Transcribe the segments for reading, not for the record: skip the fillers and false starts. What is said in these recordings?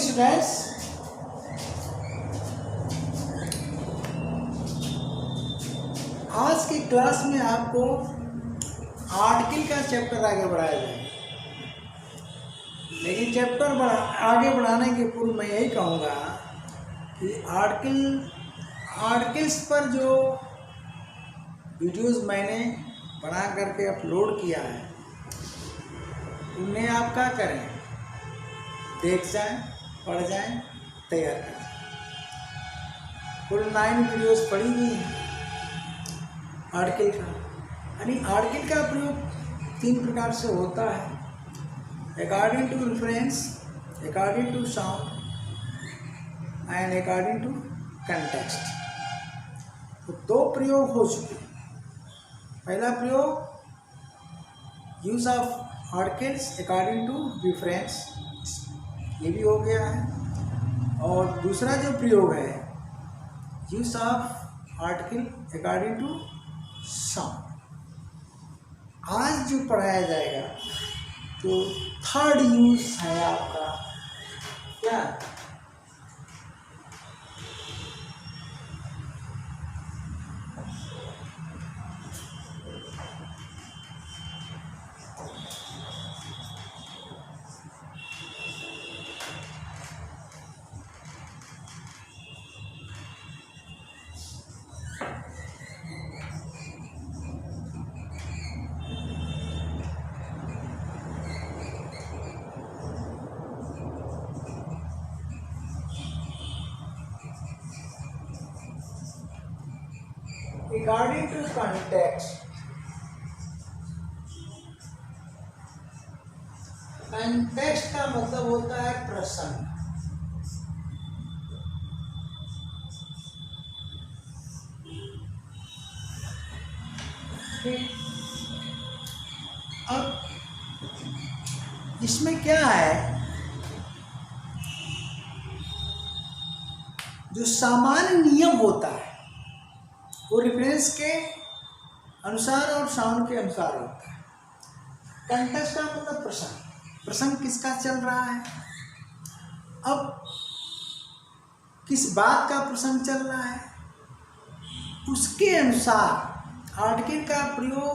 Students, आज की class में आपको आर्टिकल का चैप्टर आगे बढ़ाया जाएगा। लेकिन चैप्टर आगे बढ़ाने के पूर्व मैं यही कहूँगा कि आर्टिकल्स पर जो वीडियोस मैंने बना करके अपलोड किया है उन्हें आप क्या करें, देख जाएं, पढ़ जाएं, तैयार करें। कुल 9 वीडियोस पड़ी हुई हैं आर्टिकल का। यानी आर्टिकल का प्रयोग 3 प्रकार से होता है, according to reference, according to sound and according to context. तो 2 प्रयोग हो चुके हैं। पहला प्रयोग use of articles according to reference, ये भी हो गया है। और दूसरा जो प्रयोग है use of article according to sound. आज जो पढ़ाया जाएगा तो थर्ड यूज है आपका क्या, अकॉर्डिंग टू कंटेक्स्ट। कंटेक्स्ट का मतलब होता है प्रसंग। अब इसमें क्या है, जो सामान्य नियम होता है वो रेफरेंस के अनुसार और साउंड के अनुसार होता है। कंटेक्स्ट का मतलब प्रसंग। प्रसंग किसका चल रहा है, अब किस बात का प्रसंग चल रहा है, उसके अनुसार आर्टिकल का प्रयोग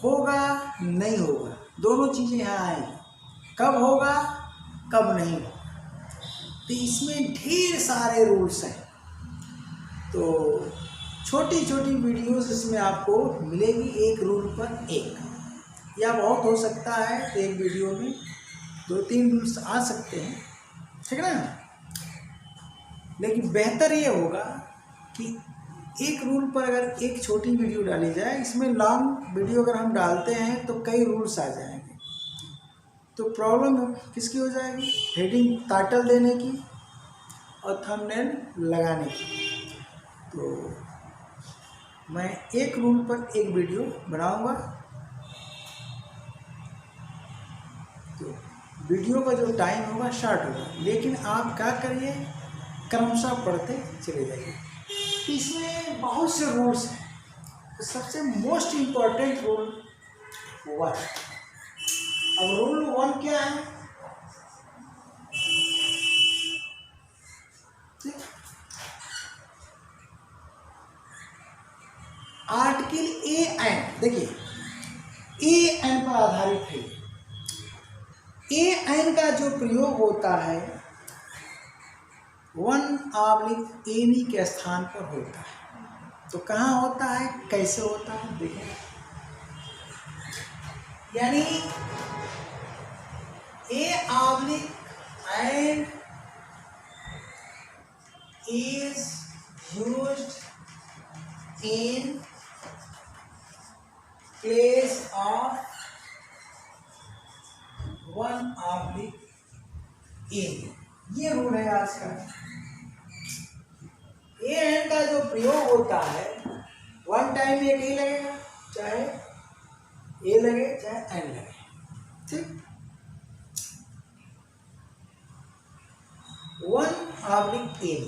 होगा नहीं होगा, दोनों चीज़ें यहाँ आएंगी। कब होगा कब नहीं होगा, तो इसमें ढेर सारे रूल्स हैं। तो छोटी छोटी वीडियोस इसमें आपको मिलेगी, एक रूल पर एक, या बहुत हो सकता है एक वीडियो में 2-3 रूल्स आ सकते हैं, ठीक है ना। लेकिन बेहतर ये होगा कि एक रूल पर अगर एक छोटी वीडियो डाली जाए, इसमें लॉन्ग वीडियो अगर हम डालते हैं तो कई रूल्स आ जाएंगे, तो प्रॉब्लम किसकी हो जाएगी, हेडिंग टाइटल देने की और थंबनेल लगाने की। तो मैं एक रूल पर एक वीडियो बनाऊंगा। तो वीडियो का जो टाइम होगा शॉर्ट होगा, लेकिन आप क्या करिए, क्रमशः पढ़ते चले जाइए। इसमें बहुत से रूल्स हैं, तो सबसे मोस्ट इम्पॉर्टेंट रूल 1। अब रूल 1 क्या है, आर्टिकल ए एन, देखिए ए एन पर आधारित है। ए एन का जो प्रयोग होता है 1/any के स्थान पर होता है। तो कहाँ होता है, कैसे होता है, देखिए। यानी A/N is used in place of 1/n। ये रूल है आज का। एन का जो प्रयोग होता है 1 टाइम एक ही लगेगा, चाहे ए लगे चाहे एन लगे, ठीक। 1/n।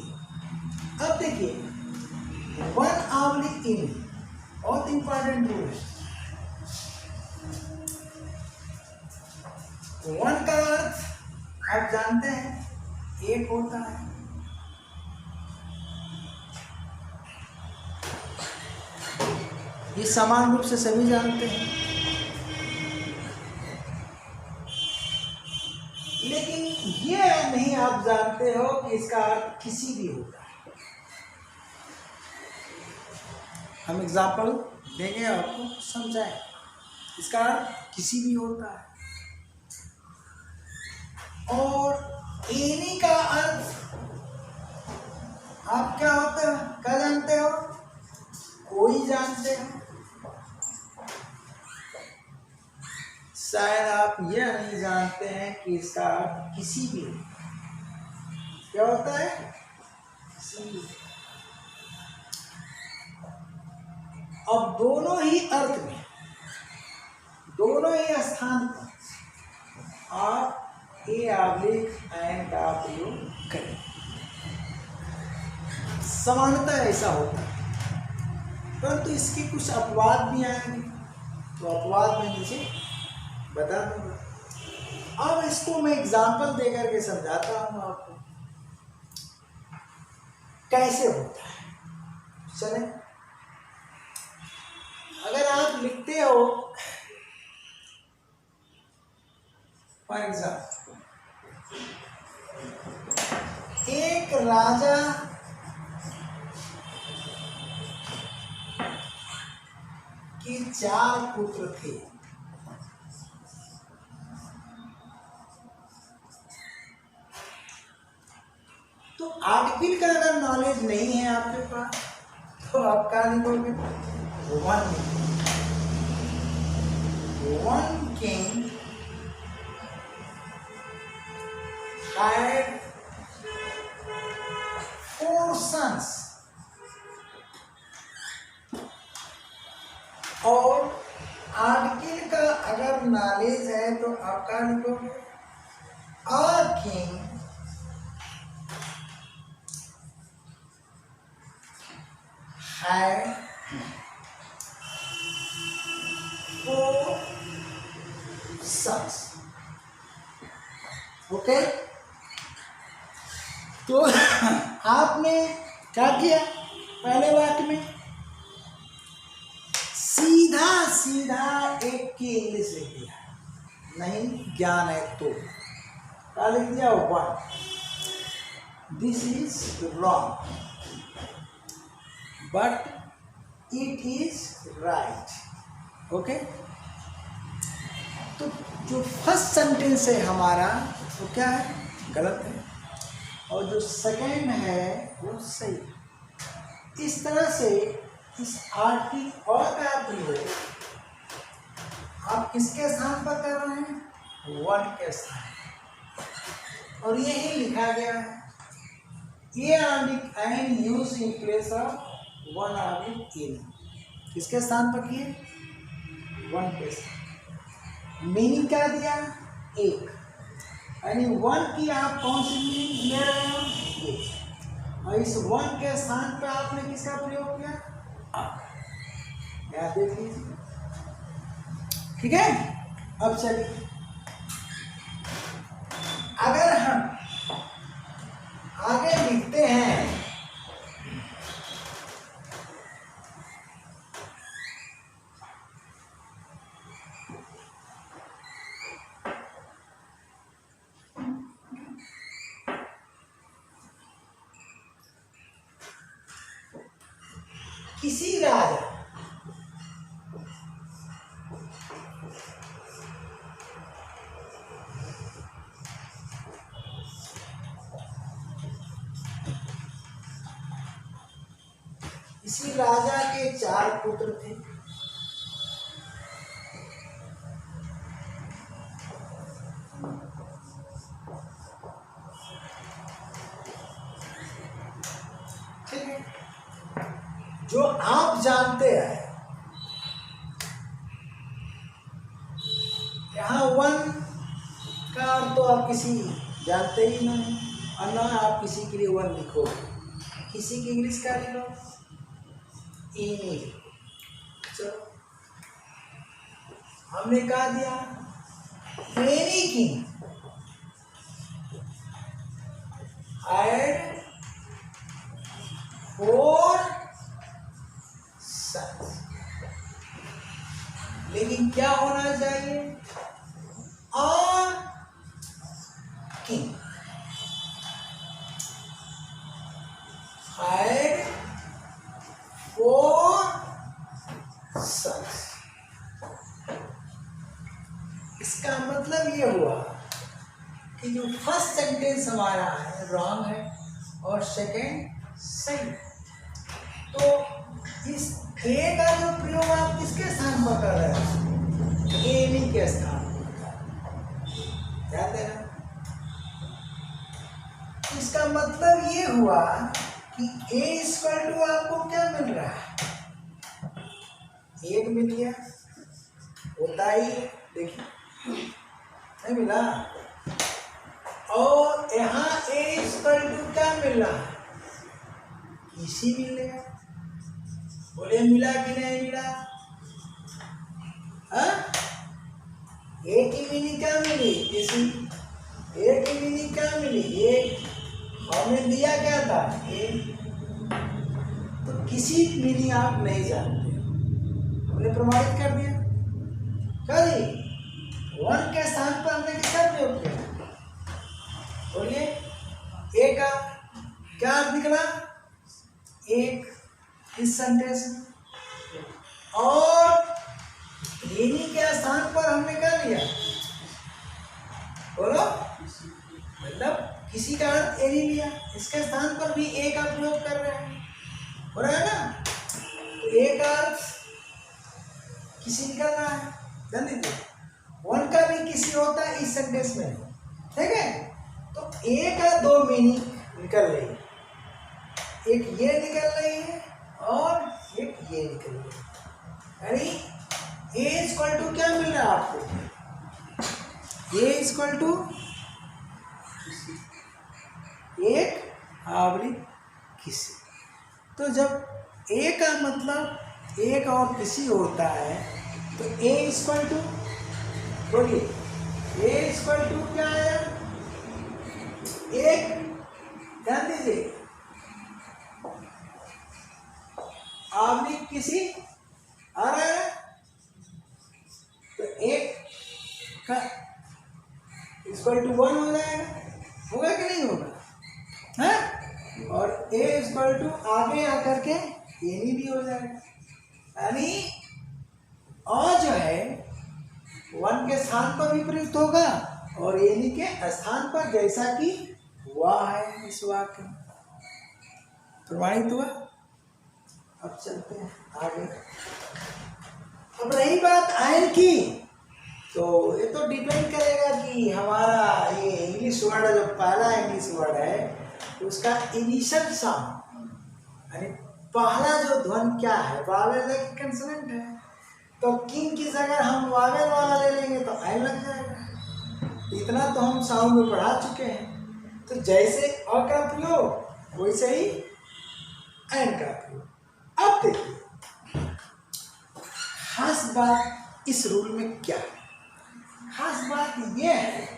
अब देखिए 1/n बहुत इंपॉर्टेंट रूल है। 1 का अर्थ आप जानते हैं एक होता है, ये समान रूप से सभी जानते हैं, लेकिन ये नहीं आप जानते हो कि इसका अर्थ किसी भी होता है। हम एग्जाम्पल देंगे आपको समझाएं। इसका अर्थ किसी भी होता है, और एनी का अर्थ आप क्या होता है, क्या जानते हो? कोई जानते हो। शायद आप यह नहीं जानते हैं कि इसका अर्थ किसी भी क्या होता है, किसी भी। अब दोनों ही अर्थ में, दोनों ही स्थान पर आप ए आब्लिक एन का प्रयोग करें। समानता ऐसा होता है, परंतु इसके कुछ अपवाद भी आएंगे, तो अपवाद में नीचे बता दूंगा। अब इसको मैं एग्जाम्पल देकर के समझाता हूं आपको कैसे होता है। चले, अगर आप लिखते हो फॉर एग्जाम्पल, एक राजा के 4 पुत्र थे। तो आर्टिकल का अगर नॉलेज नहीं है आपके पास, तो आप क्या लिखोगे? वन किंग had 4 sons, और आर्टिकल का अगर नॉलेज है तो आप क्या लिखोगे? A king had 4 sons। Okay, तो आपने क्या किया? पहले वाक्य में सीधा सीधा एक की इंग्लिश लिख दिया, नहीं ज्ञान है तो क्या लिख दिया? 1। This is wrong but it is right. Okay, तो जो फर्स्ट सेंटेंस है हमारा वो क्या है? गलत है, और जो सेकंड है वो सही। इस तरह से इस आर्टिकल और का प्रयोग आप किसके स्थान पर कर रहे हैं? 1 के स्थान, और यही लिखा गया है। ये article an use in place of 1 article in, किसके स्थान पर किए? 1 के स्थान। मीनिंग क्या दिया? 1, यानी 1 की आप कौन सी मीनिंग ले रहे हो? ये। और इस 1 के स्थान पर आपने किसका प्रयोग किया? याद देख लीजिए, ठीक है। अब चलिए, अगर हम आगे लिखते हैं किसी राजा इसी राजा के 4 पुत्र थे। ठीक है, जो आप जानते हैं, यहाँ 1 का तो आप किसी जानते ही नहीं, और ना आप किसी के लिए 1 लिखो। किसी की इंग्लिश क्या लिखो? ईमेल। चलो, हमने कहा दिया एनी किंग, ऐड 4 sons, लेकिन क्या होना चाहिए? और किंग। had 4 sons। इसका मतलब ये हुआ कि जो फर्स्ट सेंटेंस हमारा है रॉन्ग है और सेकंड सही है। तो इस ए का जो प्रयोग आप किसके स्थान पर कर रहे हैं? एनी के स्थान पर। ध्यान देना। इसका मतलब ये हुआ कि ए इक्वल टू आपको क्या मिल रहा है? 1 मिल गया, होता ही देखिए नहीं मिला। और यहाँ ए इक्वल टू क्या मिल रहा है? इसी मिल गया। बोले मिला कि नहीं मिला? हाँ, ए की मीनिंग क्या मिली? इसी। ए की मीनिंग क्या मिली? एक हमने दिया क्या था? ए। तो किसी मीनिंग आप नहीं जानते, हमने प्रमाणित कर दिया। कभी 1 के स्थान पर हमने किसका प्रयोग किया? बोलिए। ए का क्या अर्थ निकला? एक इस सेंटेंस में। और एनी के स्थान पर हमने क्या लिया? बोलो। मतलब किसी का अर्थ एनी लिया, इसके स्थान पर भी ए का प्रयोग कर रहे हैं। हो रहा है ना? तो ए का अर्थ किसी निकल रहा है। ध्यान दीजिए, 1 का भी किसी होता है इस सेंटेंस में, ठीक है? तो ए का 2 मीनिंग निकल रही है, एक ये निकल रही है और एक ये निकल रही है। यानी ए इक्वल टू क्या मिल रहा है आपको? ए इक्वल टू एक आवली किसी। तो जब ए का मतलब एक और किसी होता है तो ए इक्वल टू, बोलिए, ए इक्वल टू क्या आया? एक। ध्यान दीजिए, आवली किसी आ रहा है तो एक का इक्वल टू 1 हो जाएगा। होगा कि नहीं होगा? है? और ए इक्वल टू आगे आकर के एनी भी हो जाएगा। यानी और जो है 1 के स्थान पर भी प्रयुक्त होगा और एनी के स्थान पर, जैसा कि हुआ है इस वाक्य में। प्रमाणित हुआ। अब चलते हैं आगे। अब रही बात आयन की, तो ये तो डिपेंड करेगा कि हमारा ये इंग्लिश वर्ड जो पहला इंग्लिश वर्ड है उसका इनिशियल साउंड, यानी पहला जो ध्वनि क्या है? वावेल है कि कंसोनेंट है? तो किंग की जगह हम वावेल वाला ले लेंगे तो आई लग जाएगा। इतना तो हम साउंड में पढ़ा चुके हैं। तो जैसे अ का प्रयोग वैसे ही एन का प्रयोग। अब देखिए खास बात इस रूल में क्या है? खास बात यह है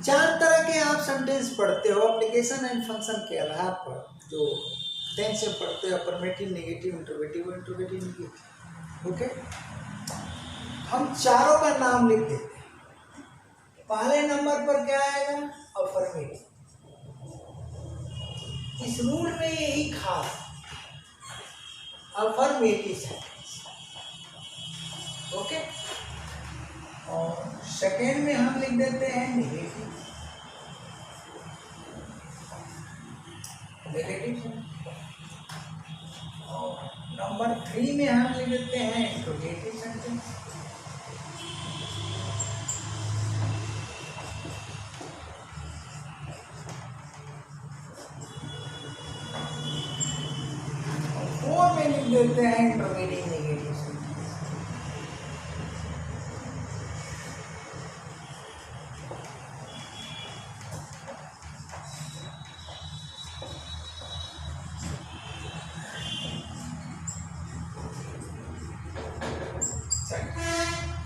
चार तरह के आप सेंटेंस पढ़ते हो एप्लीकेशन एंड फंक्शन के आधार पर, जो टेंस से पढ़ते हो, affirmative, negative, interrogative, interrogative, negative. Okay, हम चारों का नाम लिख देते हैं। पहले नंबर पर क्या आएगा? अफर्मेटिव। इस रूल में यही खास अफर्मेटिव सेंटेंस। ओके, और सेकेंड में हम लिख देते हैं नेगेटिव। और नंबर 3 में हम लिख देते हैं इंटरोगेटिव सेंटेंस। और 4 में लिख देते हैं इंट्रोगेटिव नेगेटिव सेंटेंस।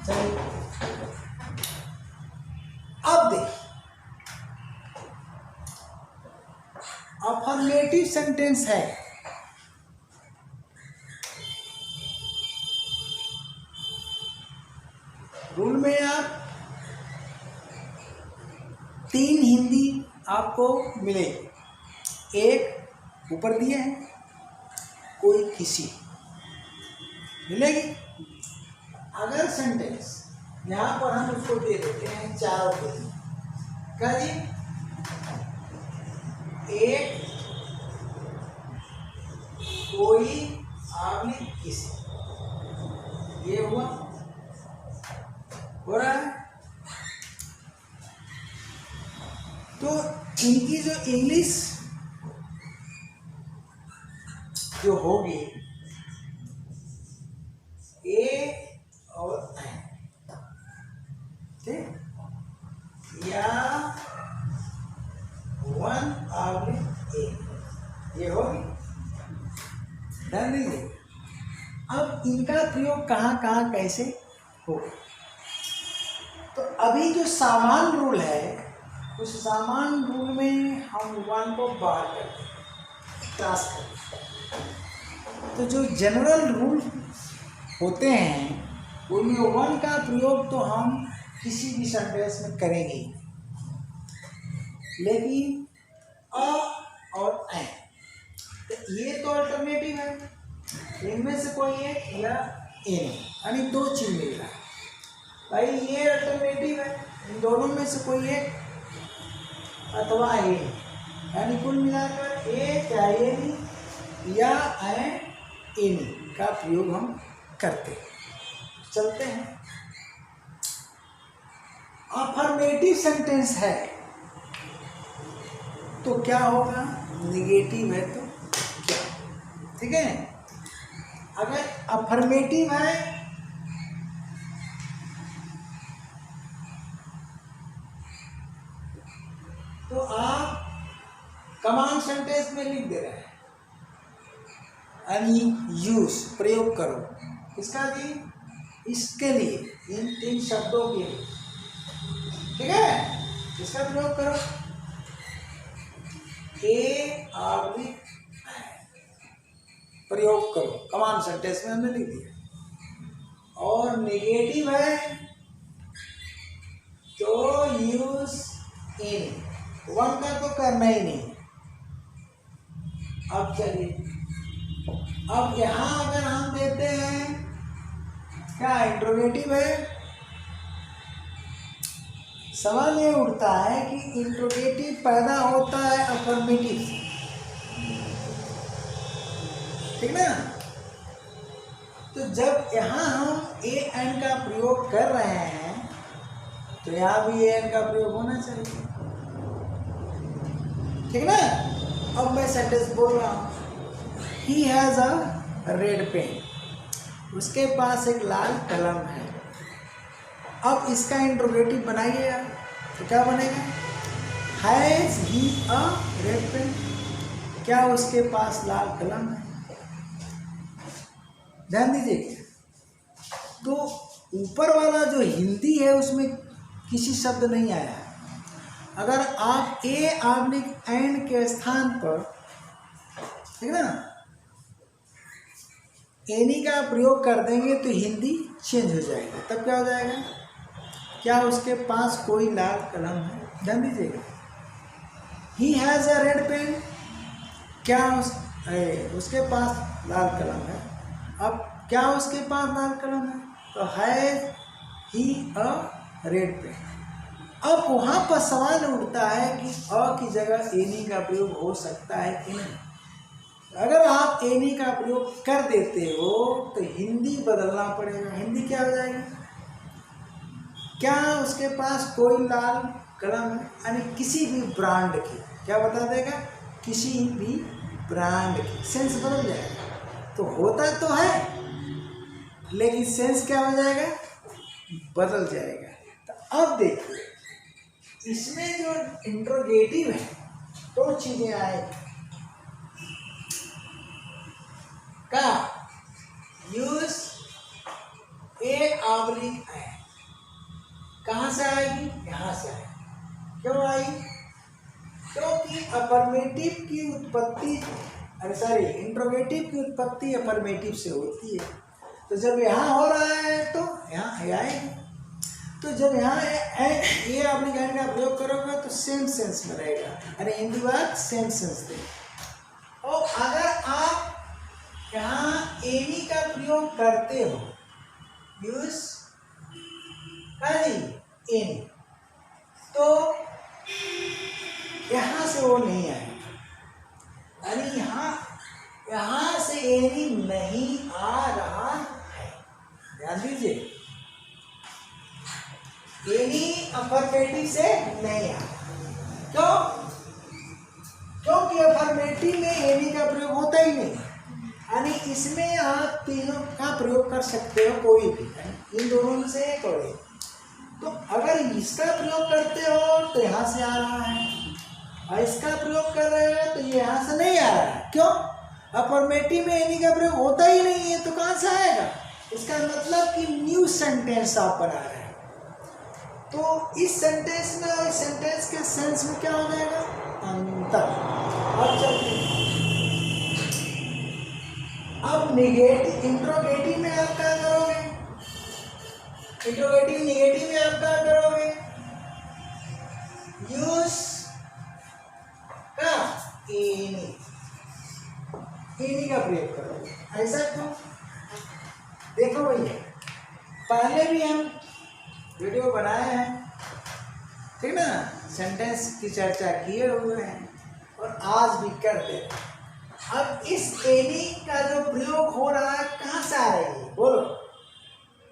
चलिए अब देखिए अफर्मेटिव सेंटेंस है, रूल में आप 3 हिंदी आपको मिलेगी। एक ऊपर दिए हैं, कोई किसी मिलेगी। अगर सेंटेंस यहाँ पर हम उसको दे देते हैं चारों के लिए, क्या जी, एक, कोई, आपने, किसी, ये हुआ, हो रहा है। तो इनकी जो इंग्लिश जो होगी ए और एन, ठीक, या वन आपने ए, ये होगी। ध्यान दीजिए अब इनका प्रयोग कहाँ कहाँ कैसे होगा। तो अभी जो सामान्य रूल है, उस सामान्य रूल में हम वन को बाहर करते हैं, क्रॉस करते हैं। तो जो जनरल रूल होते हैं उनमें वन का प्रयोग तो हम किसी भी सेंटेंस में करेंगे, लेकिन अ और एन, तो ये तो अल्टरनेटिव है, इनमें से कोई एक या एन, यानी 2 चीज मिल रहा है भाई, ये अल्टरनेटिव है, इन दोनों में से कोई एक अथवा ए, यानी कुल मिलाकर ए चाहे एनी या एनी का प्रयोग हम करते हैं। चलते हैं, अफर्मेटिव सेंटेंस है तो क्या होगा, निगेटिव है तो क्या, ठीक है। अगर अफर्मेटिव है तो आप कमांड सेंटेंस में लिख दे रहे हैं, यानी यूज प्रयोग करो, किसका जी, इसके लिए, इन 3 शब्दों के लिए, ठीक है, इसका प्रयोग करो। ए आपने प्रयोग करो, कमांड सेंटेंस में हमने लिख दिया। और नेगेटिव है तो यूज इन, वन का तो करना ही नहीं। अब चलिए, अब यहां अगर हम देते हैं क्या, इंट्रोगेटिव है, सवाल ये उठता है कि इंट्रोगेटिव पैदा होता है अफर्मेटिव से, ठीक ना। तो जब यहाँ हम ए एन का प्रयोग कर रहे हैं तो यहाँ भी ए एन का प्रयोग होना चाहिए, ठीक ना। अब मैं सेंटेंस बोल रहा हूँ, he has a red pen, उसके पास एक लाल कलम है। अब इसका इंट्रोगेटिव बनाइएगा तो क्या बनेगा, has he a red pen, क्या उसके पास लाल कलम है। ध्यान दीजिए, तो ऊपर वाला जो हिंदी है उसमें किसी शब्द नहीं आया है। अगर आप ए ऑब्लिक एन के स्थान पर, ठीक ना, एनी का प्रयोग कर देंगे तो हिंदी चेंज हो जाएगा। तब क्या हो जाएगा, क्या उसके पास कोई लाल कलम है। ध्यान दीजिएगा, he has a red pen, क्या उसके पास लाल कलम है। अब क्या उसके पास लाल कलम है, तो has he a red pen. अब वहाँ पर सवाल उठता है कि अ की जगह एनी का प्रयोग हो सकता है कि नहीं। अगर आप एनी का प्रयोग कर देते हो तो हिंदी बदलना पड़ेगा। हिंदी क्या हो जाएगी, क्या उसके पास कोई लाल कलम है, यानी किसी भी ब्रांड की, क्या बता देगा, किसी भी ब्रांड की, सेंस बदल जाएगा। तो होता तो है, लेकिन सेंस क्या हो जाएगा, बदल जाएगा। तो अब देखो इसमें जो इंट्रोगेटिव है दो चीजें आएगी। का यूज ए ऑब्लिक है, कहाँ से आएगी, यहाँ से आएगी। क्यों आएगी, क्योंकि अफर्मेटिव की उत्पत्ति, अरे सॉरी, इंट्रोगेटिव की उत्पत्ति अफर्मेटिव से होती है। तो जब यहाँ हो रहा है तो यहाँ आएगी। तो जब यहाँ ये ऑब्लिक एंड का प्रयोग करोगे तो सेम सेंस में रहेगा। अरे हिंदी बात सेम सेंस दे। और अगर आप यहाँ एनी का प्रयोग करते हो, यूज एनी, तो यहाँ से वो नहीं आएगा। यानी यहाँ से एनी नहीं आ रहा है, ध्यान दीजिए। एनी अफर्मेटिव से नहीं आ, क्यों, क्योंकि अफर्मेटिव में एनी का प्रयोग होता ही नहीं। यानी इसमें आप तीनों का प्रयोग कर सकते हो, कोई भी, इन दोनों में से एक और एक। तो अगर इसका प्रयोग करते हो तो यहाँ से आ रहा है, और इसका प्रयोग कर रहे हो तो ये यहाँ से नहीं आ रहा है। क्यों, अफर्मेटिव में एनी का प्रयोग होता ही नहीं है, तो कहाँ से आएगा। इसका मतलब कि न्यू सेंटेंस आप बना रहे हैं। तो इस सेंटेंस में और इस सेंटेंस के सेंस में क्या हो जाएगा, अंतर। अब चलते हैं, अब निगेटिव इंट्रोगेटिव में आप क्या करोगे, इंट्रोगेटिव निगेटिव में आप क्या करोगे, यूज का एनी, एनी का प्रयोग करोगे। ऐसा क्यों, देखो भैया, पहले भी हम वीडियो बनाए हैं, ठीक ना, सेंटेंस की चर्चा किए हुए हैं और आज भी करते हैं। अब इस एनी का जो प्रयोग हो रहा है कहाँ से आ रही है, बोलो,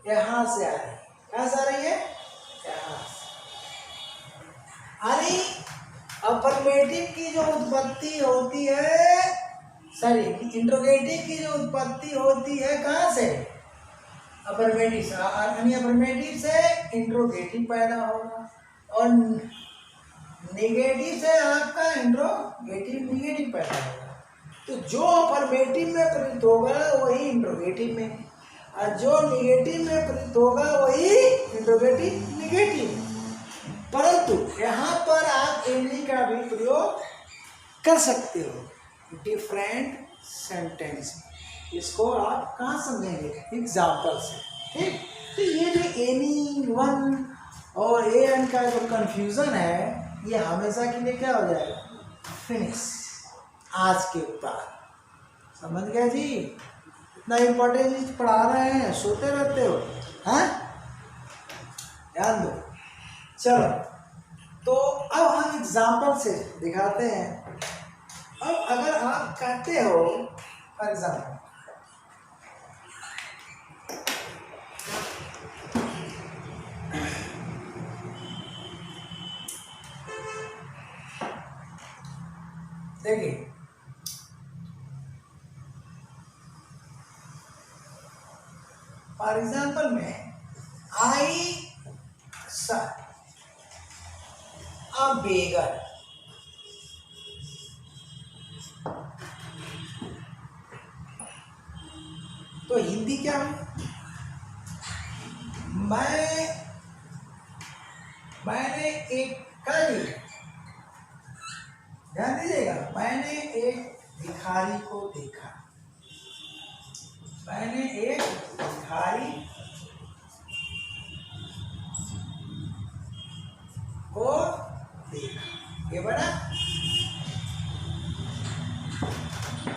यहाँ से आ रही है। कहाँ से आ रही है, यहाँ से। अरे अफर्मेटिव की जो उत्पत्ति होती है, सॉरी, इंट्रोगेटिव की जो उत्पत्ति होती है कहाँ से, अफर्मेटिव से। अफर्मेटिव से इंट्रोगेटिव पैदा होगा और नेगेटिव से आपका इंट्रोगेटिव निगेटिव पैदा होगा। तो जो अफर्मेटिव में प्रयुक्त होगा वही इंट्रोगेटिव में, और जो निगेटिव में प्रयुक्त होगा वही इंट्रोगेटिव निगेटिव। परंतु यहाँ पर आप एनी का भी प्रयोग कर सकते हो डिफरेंट सेंटेंस। इसको आप कहाँ समझेंगे, एग्जाम्पल से, ठीक। तो ये जो एनी वन और ए एन का जो कंफ्यूजन है, ये हमेशा के लिए क्या हो जाएगा, फिनिश। आज के बाद समझ गया जी, इतना इम्पोर्टेंट पढ़ा रहे हैं, सोते रहते हो, हाँ, ध्यान दो। चलो, तो अब हम एग्जाम्पल से दिखाते हैं। अब अगर आप कहते हो, फॉर एग्जाम्पल, देखिए, फॉर एग्जाम्पल में आई सर अ बेगर, तो हिंदी क्या है, मैंने एक, कल, ध्यान दीजिएगा, मैंने एक भिखारी को देखा, मैंने एक भिखारी को देखा, ये बना,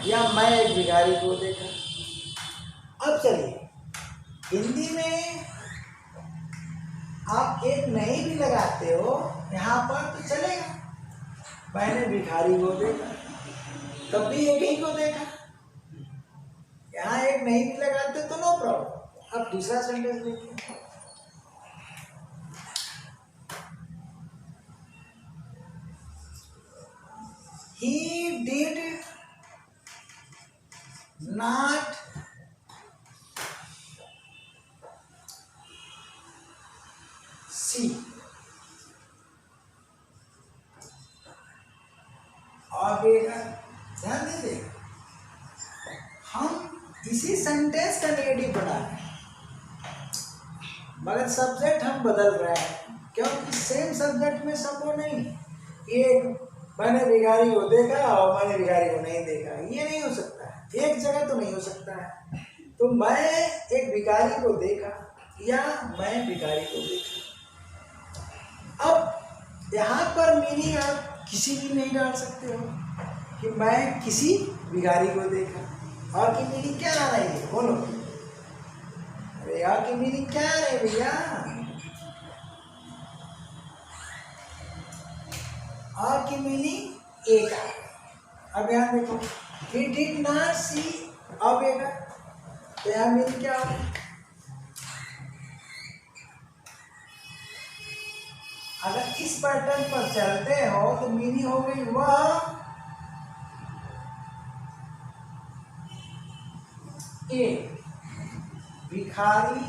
या मैं एक भिखारी को देखा। अब चलिए, हिंदी में आप एक नहीं भी लगाते हो यहाँ पर तो चलेगा, मैंने भिखारी को देखा, तब भी एक ही को देखा। यहाँ एक नहीं भी लगाते तो नो प्रॉब्लम। अब दूसरा सेंटेंस देखिए, he did not see आवेगा। ध्यान दीजिए, हम इसी सेंटेंस का नेगेटिव बना रहे हैं मगर सब्जेक्ट हम बदल रहे हैं, क्योंकि सेम सब्जेक्ट में सब वो नहीं। एक मैंने भिखारी को देखा और मैंने भिखारी को नहीं देखा, ये नहीं हो सकता है, एक जगह तो नहीं हो सकता है। तो मैं एक भिखारी को देखा या मैं भिखारी को देखा। अब यहाँ पर मीनिंग आप किसी भी नहीं डाल सकते हो कि मैं किसी भिखारी को देखा। और की मीनिंग क्या आ रही है, बोलो। अरे यार की मीनिंग क्या आ रही है भैया? और की मीनिंग एक आ रही। अब यहाँ देखो, he did not see आवेगा, तो यहाँ मीनिंग क्या होगा? अगर इस पैटर्न पर चलते हो तो मीनिंग हो गई वह एक भिखारी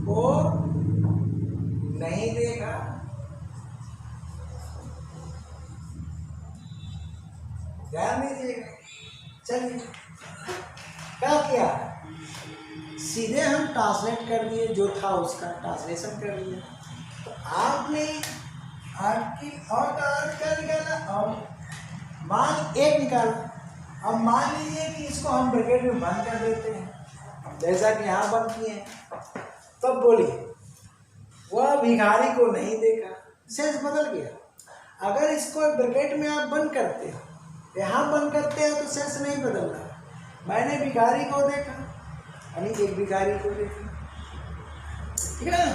को नहीं देखा, ध्यान दीजिएगा। चलिए क्या किया, सीधे हम ट्रांसलेट कर दिए, जो था उसका ट्रांसलेशन कर दिया। तो आपने आपकी और का अर्थ क्या निकाला, और मान एक निकाला। अब मान लीजिए कि इसको हम ब्रैकेट में बंद कर देते हैं, जैसा कि यहाँ बंद किए हैं। तब बोलिए वह भिखारी को नहीं देखा, सेंस बदल गया। अगर इसको ब्रैकेट में आप बंद करते हो, यहाँ बंद करते हो, तो सेंस नहीं बदल रहा। मैंने भिखारी को देखा यानी एक भिखारी को देखा, ठीक है ना?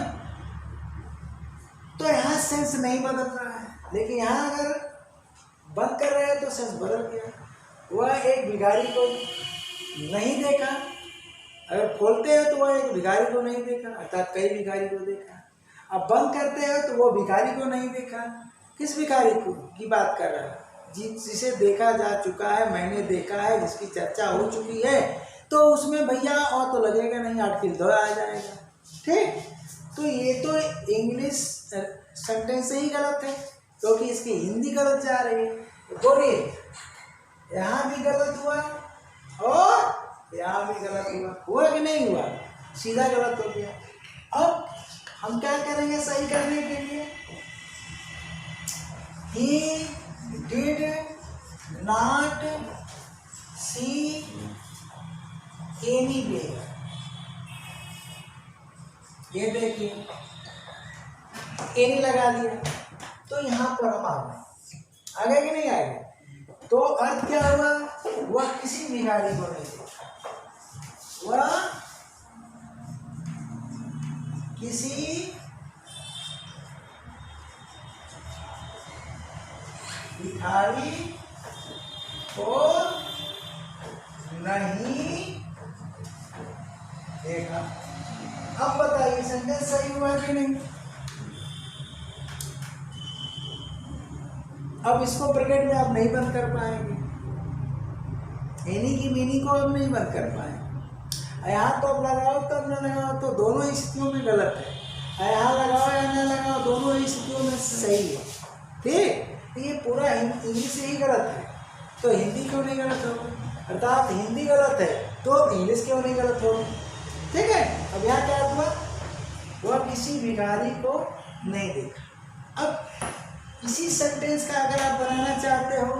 तो यहाँ सेंस नहीं बदल रहा है, लेकिन यहाँ अगर बंद कर रहे हैं तो सेंस बदल गया। वह एक भिखारी को नहीं देखा, अगर खोलते हैं तो वह एक भिखारी को नहीं देखा, अर्थात कई भिखारी को देखा। अब बंद करते हैं तो वो भिखारी को नहीं देखा। किस भिखारी को की बात कर रहा है? जिसे देखा जा चुका है, मैंने देखा है, जिसकी चर्चा हो चुकी है, तो उसमें भैया और तो लगेगा नहीं, आर्टिकल 2 आ जाएगा। ठीक, तो ये तो इंग्लिश सेंटेंस से ही गलत है, क्योंकि इसकी हिंदी गलत जा रही है। तो बोलिए, यहाँ भी गलत हुआ और यहाँ भी गलत हुआ कि नहीं हुआ? सीधा गलत हो गया। अब हम क्या करेंगे सही करने के लिए? He did not see any bear। ये देखिए, एनी लगा दिया, तो यहाँ पर हम आ गए कि नहीं आए? तो अर्थ क्या हुआ? वह किसी भिखारी को नहीं देखा, वह किसी भिखारी को नहीं देखा। अब बताइए सेंटेंस सही हुआ कि नहीं? अब इसको ब्रैकेट में आप नहीं बंद कर पाएंगे, एनी की मीनिंग को अब नहीं बंद कर पाएंगे। यहाँ तो अब लगाओ तब न लगाओ तो दोनों स्थितियों में गलत है, यहाँ लगाओ या न लगाओ दोनों स्थितियों में सही है। ठीक, ये पूरा इंग्लिश से ही गलत है, तो हिंदी क्यों नहीं गलत होगा? अर्थात हिंदी गलत है तो इंग्लिश क्यों नहीं गलत होगी? ठीक है। अब यहाँ क्या हुआ? वह किसी भिखारी को नहीं देखा। अब इसी सेंटेंस का अगर आप बनाना चाहते हो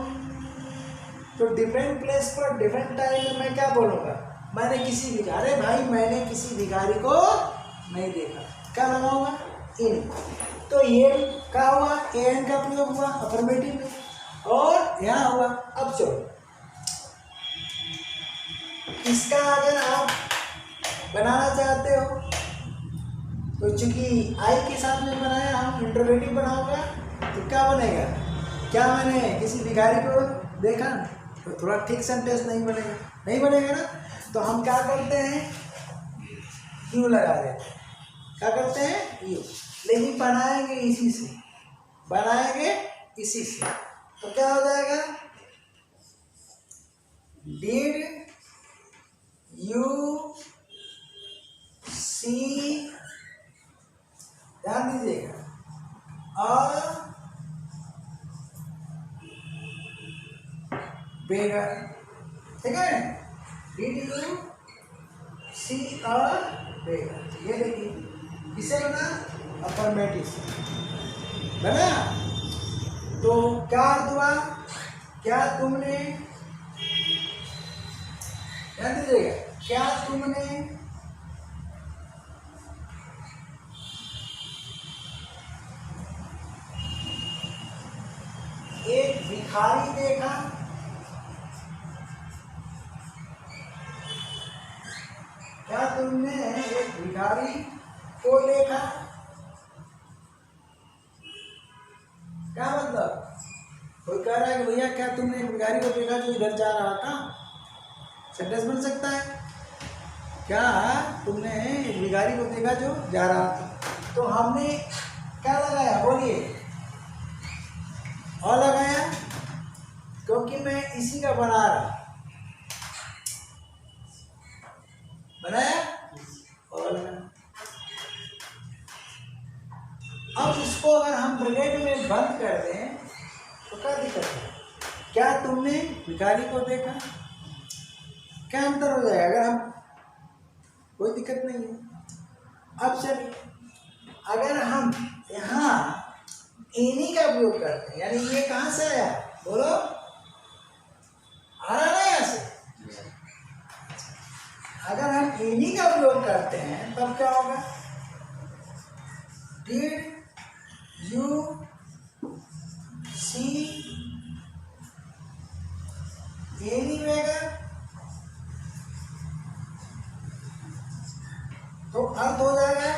तो डिफरेंट प्लेस पर डिफरेंट टाइम में मैं क्या बोलूँगा? मैंने किसी भिखारी, अरे भाई मैंने किसी भिखारी को नहीं देखा, क्या लगाऊंगा? इन। तो ये क्या हुआ? एन का प्रयोग हुआ अफर्मेटिव में, और यहाँ हुआ। अब चलो इसका अगर आप बनाना चाहते हो तो चूंकि आई के साथ में बनाया, हम इंटरोगेटिव बनाऊंगा तो क्या बनेगा? क्या मैंने किसी भिखारी को देखा? तो थोड़ा ठीक सेंटेंस नहीं बनेगा, नहीं बनेगा ना। तो हम क्या करते हैं? यू लगा देते हैं। क्या करते हैं? यू। लेकिन बनाएंगे इसी से, बनाएंगे इसी से। तो क्या हो जाएगा, डिड यू सी, ध्यान दीजिएगा, बेगर, ठीक है, डिड यू सी अ बेगर, ये देखिए किसे बना, अफर्मेटिव बना। तो क्या अर्थ हुआ, क्या तुमने, ध्यान दीजिएगा, क्या तुमने एक भिखारी देखा, क्या तुमने एक भिखारी को देखा, क्या मतलब, कोई कह रहा है कि भैया क्या तुमने एक भिखारी को देखा जो इधर जा रहा था, सेंटेंस बन सकता है, क्या तुमने एक भिखारी को देखा जो जा रहा था। तो हमने क्या लगाया, बोलिए, और लगाया, क्योंकि मैं इसी का बना रहा, बनाया और लगाया। अब इसको अगर हम ब्रैकेट में बंद कर दें तो क्या दिक्कत है, क्या तुमने भिखारी को देखा, क्या अंतर हो जाएगा, अगर हम, कोई दिक्कत नहीं है। अब चलिए, अगर हम यहाँ एनी का उपयोग करते हैं, यानी ये कहाँ से आया, बोलो, आ रहा ना यहाँ से, अगर हम एनी का उपयोग करते हैं तब क्या होगा, डिड यू सी एनी बेगर, तो अर्थ हो जाएगा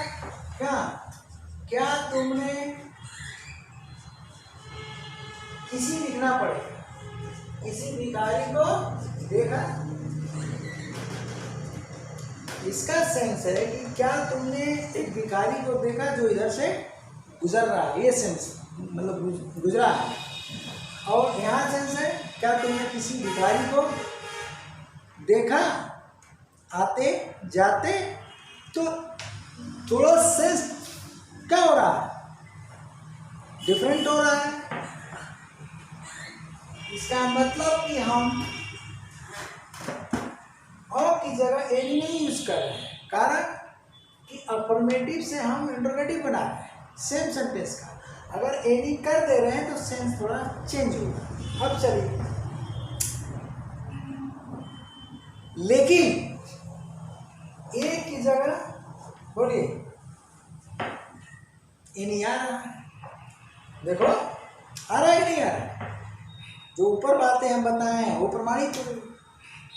क्या, क्या तुमने, किसी लिखना पड़ेगा, किसी भिखारी को देखा, इसका सेंस है कि क्या तुमने एक भिखारी को देखा जो इधर से गुजर रहा है, ये सेंस मतलब गुजरा है। और यहाँ सेंस है, क्या तुमने किसी भिखारी को देखा आते जाते, तो थोड़ा सेंस क्या हो रहा है, डिफरेंट हो रहा है। इसका मतलब कि हम और की जगह एनी नहीं यूज कर रहे हैं, कारण कि अफर्मेटिव से हम इंटरोगेटिव बना रहे हैं सेम सेंटेंस का, अगर एनी कर दे रहे हैं तो सेंस थोड़ा चेंज होगा। अब चलिए, लेकिन एक की जगह बोलिए एनी आ रहा है, देखो आ रहा है नहीं आ रहा है, जो ऊपर बातें हम बताए हैं वो प्रमाणित हो,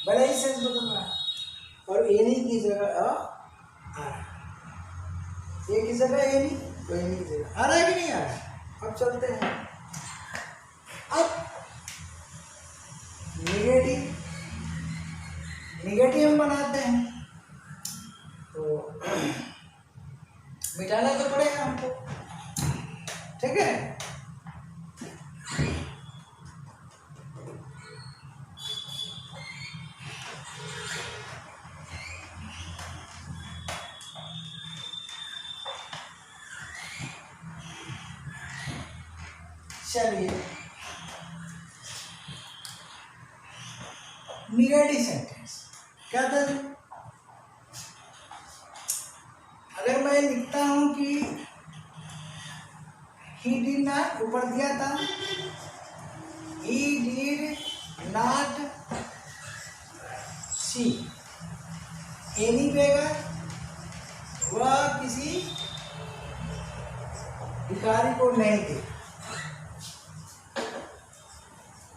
भले ही सेंस बदल रहा है, और एनी की जगह आ रहा है, एक की जगह एनी, तो एनी की जगह आ रहा है कि नहीं आ रहा है। अब चलते हैं, अब निगेटिव, निगेटिव हम बनाते हैं तो मिटाना तो पड़ेगा हमको, ठीक है। चलिए, निगेटिव सेंटेंस क्या था, अगर मैं लिखता हूं कि ही डिड नॉट, ऊपर दिया था he did not see any beggar, वह किसी भिखारी को नहीं देखा,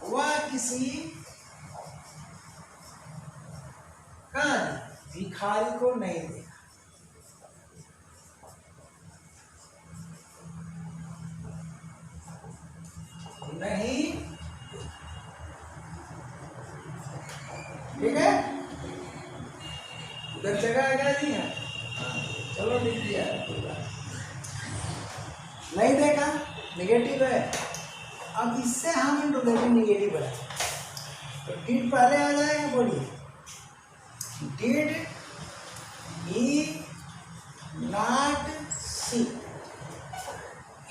वह किसी भिखारी को नहीं देखा, नहीं, ठीक है, उधर जगह है क्या, नहीं है, चलो लिख दिया, नहीं देखा, निगेटिव है। अब इससे हम इंट्रोगेटिव नेगेटिव बनाए, तो डिड पहले आ जाएगा, बोलिए did he not see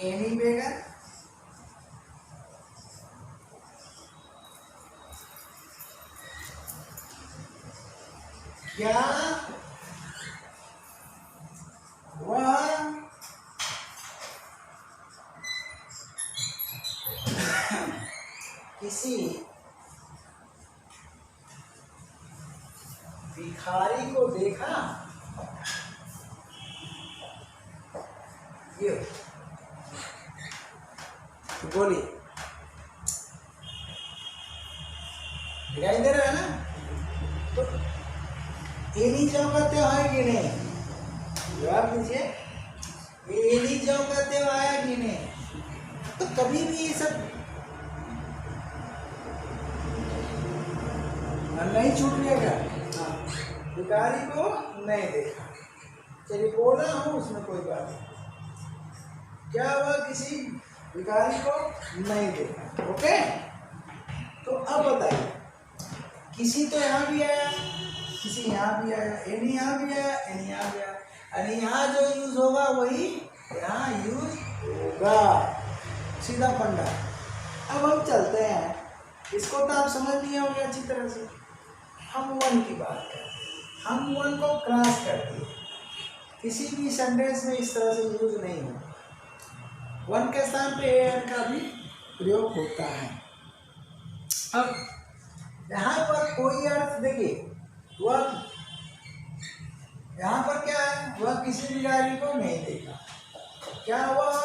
any beggar, क्या वह किसी भिखारी को देखा, ये बोलिए दिखाई दे रहा है ना। तो एनी चौकते है कि नहीं, जवाब दीजिए, एनी चौकते आया कि नहीं। तो कभी भी ये सब नहीं छूट गया, भिखारी को नहीं देखा, चलिए बोला हूँ उसमें कोई बात नहीं, क्या हुआ किसी भिखारी को नहीं देखा, ओके। तो अब बताइए, किसी तो यहाँ भी आया, किसी यहाँ भी आया, एनी यहाँ भी आया, एनी यहाँ भी आया, यानी यहाँ जो यूज होगा वही यहाँ यूज होगा, सीधा फंडा। अब हम चलते हैं, इसको तो आप समझ लिए होंगे अच्छी तरह से। हम वन की बात करते हैं, हम वन को क्रॉस करते हैं, किसी भी सेंटेंस में इस तरह से यूज नहीं होगा, वन के स्थान पे एन का भी प्रयोग होता है। अब यहाँ पर कोई अर्थ देखिए, वह यहाँ पर क्या है, वह किसी भिखारी को नहीं देखा, क्या वह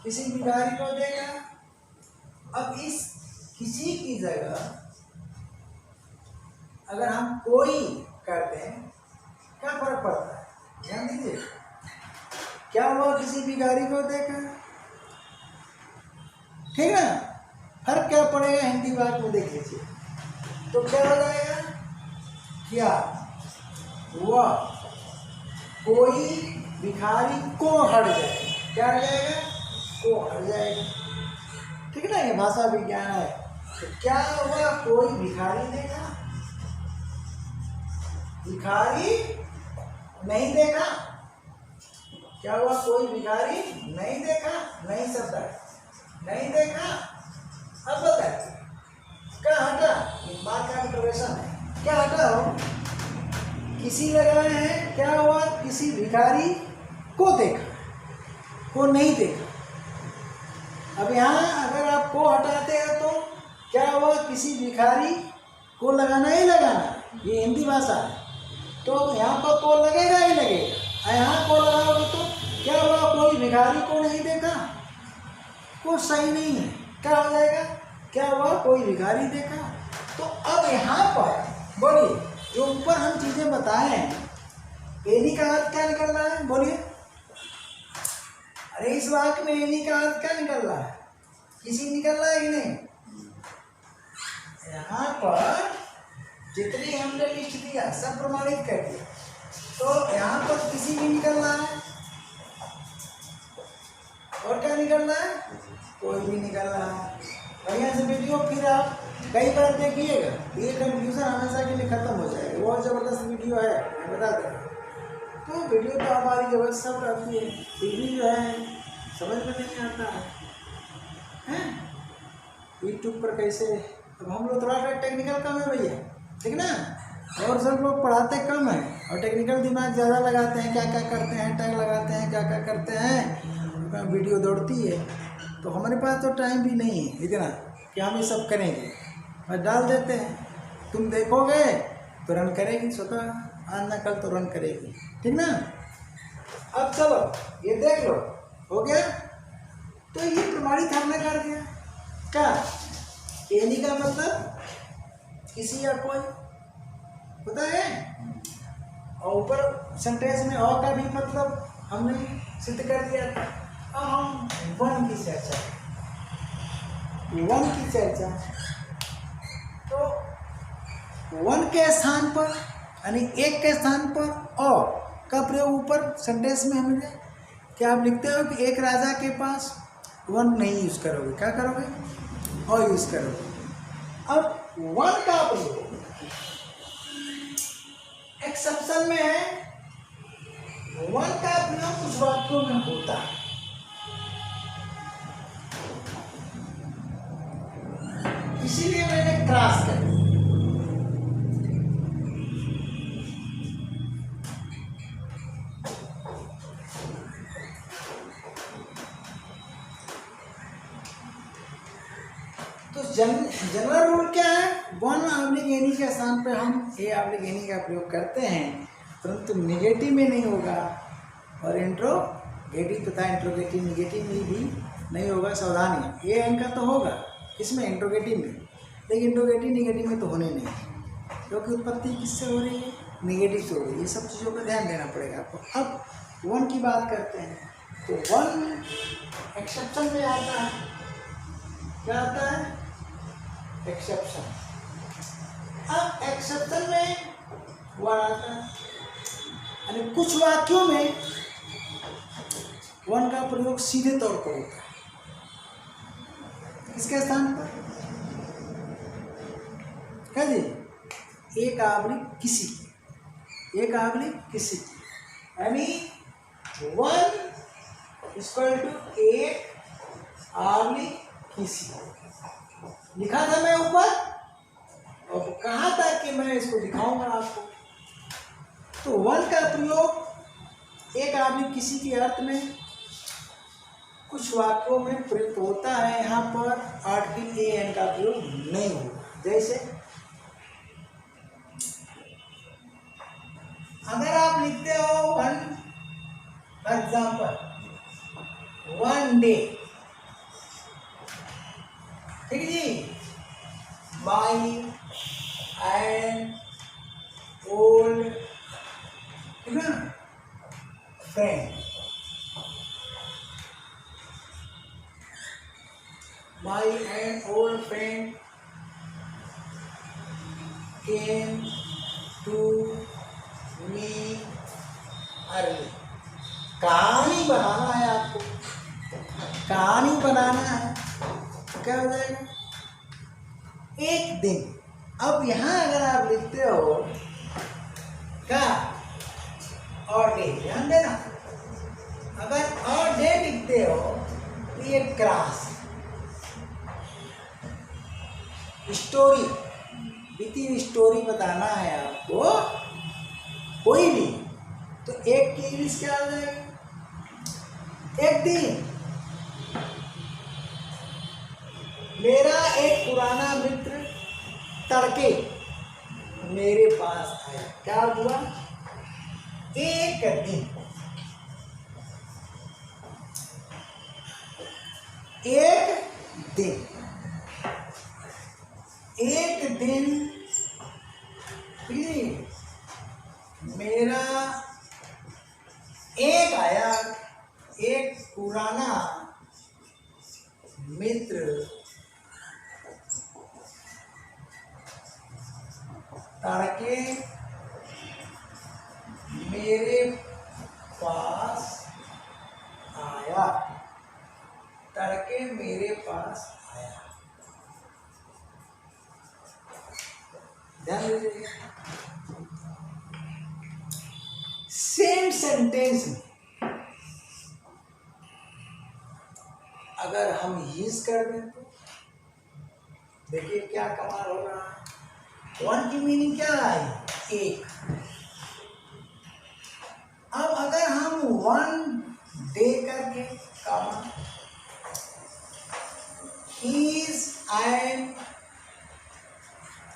किसी भिखारी को देखा। अब इस किसी की जगह अगर हम कोई करते हैं क्या फर्क पड़ता है, ध्यान दीजिए, क्या वह किसी भिखारी को देखा, ठीक है। फर्क क्या पड़ेगा हिंदी बात में देख लीजिए, तो क्या हो जाएगा, क्या वह कोई भिखारी को हट जाएगा, क्या हट जाएगा, को हट जाएगा, ठीक है ना, ये भाषा विज्ञान है। तो क्या वह कोई भिखारी देखा, भिखारी नहीं देखा, क्या हुआ कोई भिखारी नहीं देखा, नहीं शब्द है, नहीं देखा। अब बताइए क्या हटा, बात का इंटरवेशन है, क्या हटा हो, किसी लगाए हैं, क्या हुआ किसी भिखारी को देखा, को नहीं देखा। अब यहाँ अगर आप को हटाते हैं तो क्या हुआ किसी भिखारी को लगाना ही लगाना, ये हिंदी भाषा है, तो यहाँ पर को लगेगा ही लगेगा, यहाँ को लगाओगे तो क्या हुआ कोई भिखारी को नहीं देखा, को सही नहीं है, क्या हो जाएगा, क्या हुआ कोई भिखारी देखा। तो अब यहाँ पर बोलिए, जो ऊपर हम चीजें बताए हैं, एनी का अर्थ क्या निकल रहा है, बोलिए, अरे इस वाक्य में एनी का अर्थ क्या निकल रहा है, किसी निकल रहा है कि नहीं। यहाँ पर जितनी हमने लिस्ट दिया सब प्रमाणित कर दिया, तो यहाँ पर किसी भी निकल रहा है, और क्या निकल रहा है, कोई भी निकल रहा है। बढ़िया से वीडियो फिर आप कई बार देखिएगा, ये कंफ्यूजन हमेशा के लिए खत्म हो जाएगा। बहुत ज़बरदस्त वीडियो है, मैं बता दें, तो वीडियो तो हमारी जबरदस्त सब रहती है, टीवी जो है समझ में नहीं आता है यूट्यूब पर कैसे। अब हम लोग थोड़ा सा टेक्निकल कम है भैया, ठीक ना, और सब लोग पढ़ाते कम है और टेक्निकल दिमाग ज़्यादा लगाते हैं, क्या क्या करते हैं, टैग लगाते हैं, क्या क्या करते हैं, वीडियो दौड़ती है। तो हमारे पास तो टाइम भी नहीं है इतना कि हम ये सब करेंगे, बस डाल देते हैं, तुम देखोगे तो रन करेगी स्वतः, आज ना कल तो रन करेगी, ठीक ना। अब चलो ये देख लो, हो गया, तो ये प्रमाणित हमने कर दिया। क्या एनी का मतलब किसी या कोई होता है, और ऊपर सेंटेंस में और का भी मतलब हमने सिद्ध कर दिया था। अब हम वन की चर्चा, वन की चर्चा, तो वन के स्थान पर यानी एक के स्थान पर और का प्रयोग ऊपर सेंटेंस में हमने क्या आप लिखते हो कि एक राजा के पास वन नहीं यूज करोगे, क्या करोगे, और यूज करोगे। अब वन का प्रयोग एक्सेप्शन में है, वन का प्रयोग कुछ वाक्यों में होता है, इसीलिए मैंने क्रॉस कर दिया। तो जनरल रूल क्या है, वन ऑब्लिक एनी के स्थान पर हम ए ऑब्लिक एनी का प्रयोग करते हैं, परंतु नेगेटिव में नहीं होगा, और इंट्रोगेटिव तथा इंट्रोगेटिव नेगेटिव में भी नहीं होगा। सावधानी, ए एन का तो होगा इसमें इंट्रोगेटिव में, लेकिन इंट्रोगेटिव नेगेटिव में तो होने नहीं, क्योंकि उत्पत्ति किससे हो रही है, नेगेटिव से हो रही है। ये सब चीज़ों पर ध्यान देना पड़ेगा आपको। अब वन की बात करते हैं, तो वन एक्सेप्शन में आता है, क्या आता है, एक्सेप्शन। अब एक्सेप्शन में वन आता है, यानी कुछ वाक्यों में वन का प्रयोग सीधे तौर पर होता है, किसके स्थान पर, क्या जी, एक ऑब्लिक किसी, एक ऑब्लिक किसी, यानी वन इक्वल टू एक ऑब्लिक किसी लिखा था मैं ऊपर, और कहा था कि मैं इसको दिखाऊंगा आपको। तो वन का प्रयोग एक ऑब्लिक किसी के अर्थ में कुछ वाक्यों में प्रयुक्त होता है, यहाँ पर आर्टिकल ए एन का प्रयोग नहीं होगा। जैसे अगर आप लिखते हो one, for example one day, ठीक है जी, माई एंड ओल्ड, ठीक है ना, friend, my and old friend came to me early. कहानी बनाना है आपको, कहानी बनाना है, क्या हो जाएगा, एक दिन। अब यहां अगर आप लिखते हो क्या, और डे, ध्यान देना, अगर और डे लिखते हो तो ये क्रॉस, स्टोरी, बीती हुई स्टोरी बताना है आपको कोई भी, तो एक की इंग्लिश क्या हो जाएगी, एक दिन। मेरा एक पुराना मित्र तड़के मेरे पास आया, क्या हुआ, एक दिन, एक दिन, एक दिन, मेरा एक आया, एक पुराना मित्र तड़के मेरे पास आया, तड़के मेरे पास आया, ध्यान दीजिए। सेम सेंटेंस में अगर हम यूज कर दें तो देखिए क्या कमाल हो रहा है। वन की मीनिंग क्या है, एक। अब अगर हम वन डे करके कामा इज एंड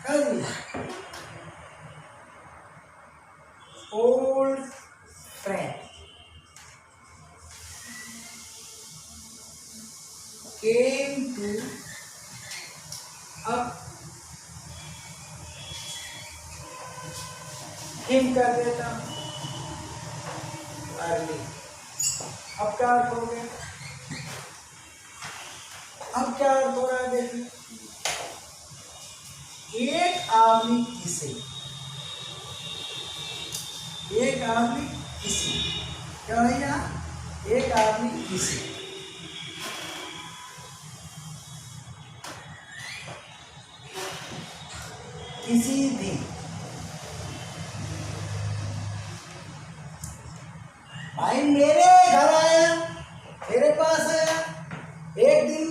कर दिया ओल्ड फ्रेंड केम टू, अब हिम कर देता अर्ली, अब क्या अर्थ हो गया, अब क्या अर्थ हो रहा है देखिए, एक आदमी किसे, एक आदमी किसी, क्या भैया, एक आदमी किसी, किसी दिन, भाई मेरे घर आया, मेरे पास आया, एक दिन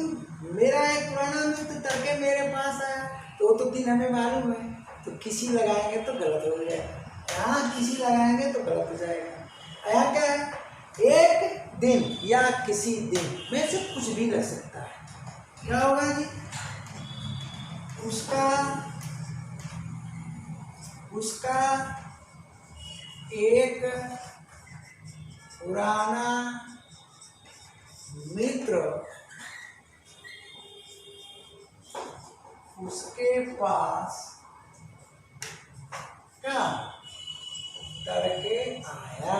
मेरा एक पुराना मित्र तड़के मेरे पास आया, तो दिन हमें मालूम है, तो किसी लगाएंगे तो गलत हो जाएगा, यहाँ किसी लगाएंगे तो गलत हो जाएगा। यहाँ क्या है, एक दिन या किसी दिन में से कुछ भी लग सकता है। क्या होगा जी, उसका एक पुराना मित्र उसके पास क्या तड़के आया,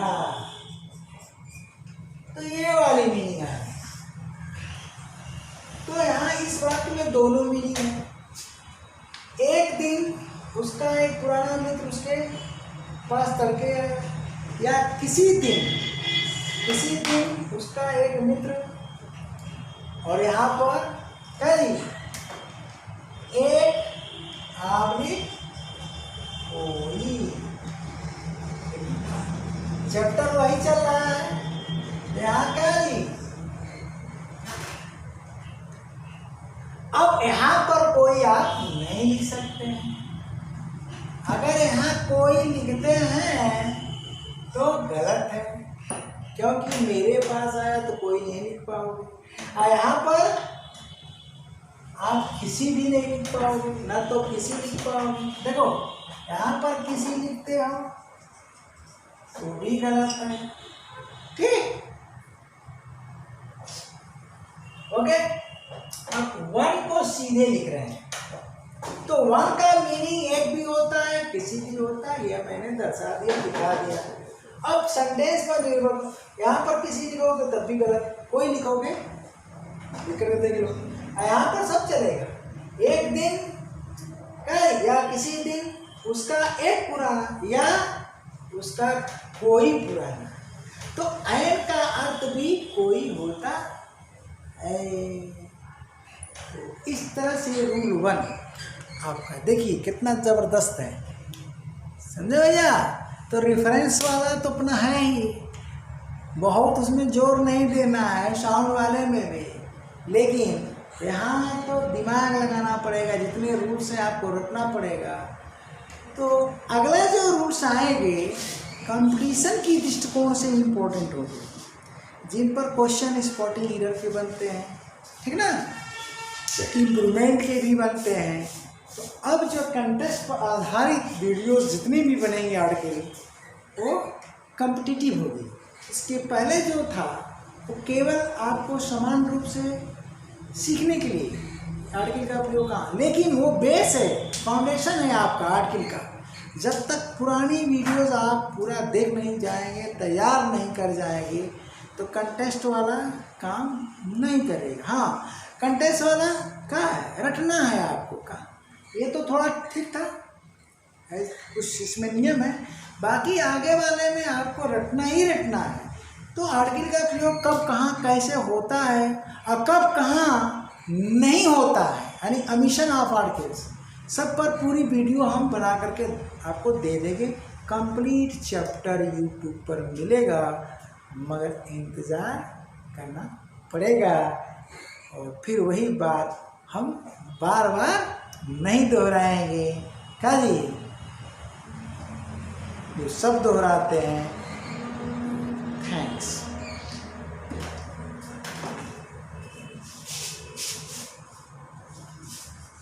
तो ये वाली मीनिंग है। तो यहाँ इस वाक्य में दोनों मीनिंग है। एक दिन उसका एक पुराना मित्र उसके पास तड़के आया, या किसी दिन उसका एक मित्र, और यहाँ पर कई एक आदमी कोई, चैप्टर वही चल रहा है। यहाँ क्या जी, अब यहाँ पर कोई आप नहीं लिख सकते हैं। अगर यहाँ कोई लिखते हैं तो गलत है, क्योंकि मेरे पास आया तो कोई नहीं लिख पाओगे, और यहाँ पर आप किसी भी नहीं लिख पाओगे, ना तो किसी लिख पाओगे। देखो यहाँ पर किसी लिखते हो तो भी गलत है, ठीक। ओके, अब वन को सीधे लिख रहे हैं, तो वन का मीनिंग एक भी होता है, किसी भी होता है, यह मैंने दर्शा दिया, दिखा दिया। अब सेंटेंस पर निर्भर, यहाँ पर किसी लिखोगे तब भी गलत, कोई लिखोगे लिख कर देख लो, यहाँ पर सब चलेगा। एक दिन क्या, या किसी दिन उसका एक पुराना, या उसका कोई पुराना, तो एंड का अर्थ भी कोई होता है। तो इस तरह से रूल वन आपका देखिए कितना जबरदस्त है, समझे भैया। तो रेफरेंस वाला तो अपना है ही, बहुत उसमें जोर नहीं देना है, साउंड वाले में भी, लेकिन यहाँ तो दिमाग लगाना पड़ेगा, जितने रूल्स हैं आपको रटना पड़ेगा। तो अगला जो रूल्स आएंगे कंपटीशन की दृष्टिकोण से इम्पोर्टेंट होंगे, जिन पर क्वेश्चन स्पॉटिंग एरर के बनते हैं, ठीक ना, इम्प्रूवमेंट के भी बनते हैं। तो अब जो कंटेस्ट पर आधारित वीडियोस जितने भी बनेंगे आर्टिकल, वो कॉम्पिटिटिव होगी। इसके पहले जो था वो केवल आपको समान रूप से सीखने के लिए आर्टिकल का प्रयोग कहाँ, लेकिन वो बेस है, फाउंडेशन है आपका आर्टिकल का। जब तक पुरानी वीडियोस आप पूरा देख नहीं जाएंगे, तैयार नहीं कर जाएंगे, तो कंटेस्ट वाला काम नहीं करेगा। हाँ, कंटेस्ट वाला क्या है, रटना है आपको का, ये तो थोड़ा ठीक था, कुछ इसमें नियम है, बाकी आगे वाले में आपको रटना ही रटना है। तो आर्टिकल का प्रयोग कब कहाँ कैसे होता है और कब कहाँ नहीं होता है, यानी ओमिशन ऑफ आर्टिकल्स, सब पर पूरी वीडियो हम बना करके आपको दे देंगे। कंप्लीट चैप्टर यूट्यूब पर मिलेगा, मगर इंतज़ार करना पड़ेगा। और फिर वही बात हम बार बार नहीं दोहराएंगे, क्या जी, जो सब दोहराते हैं। थैंक्स।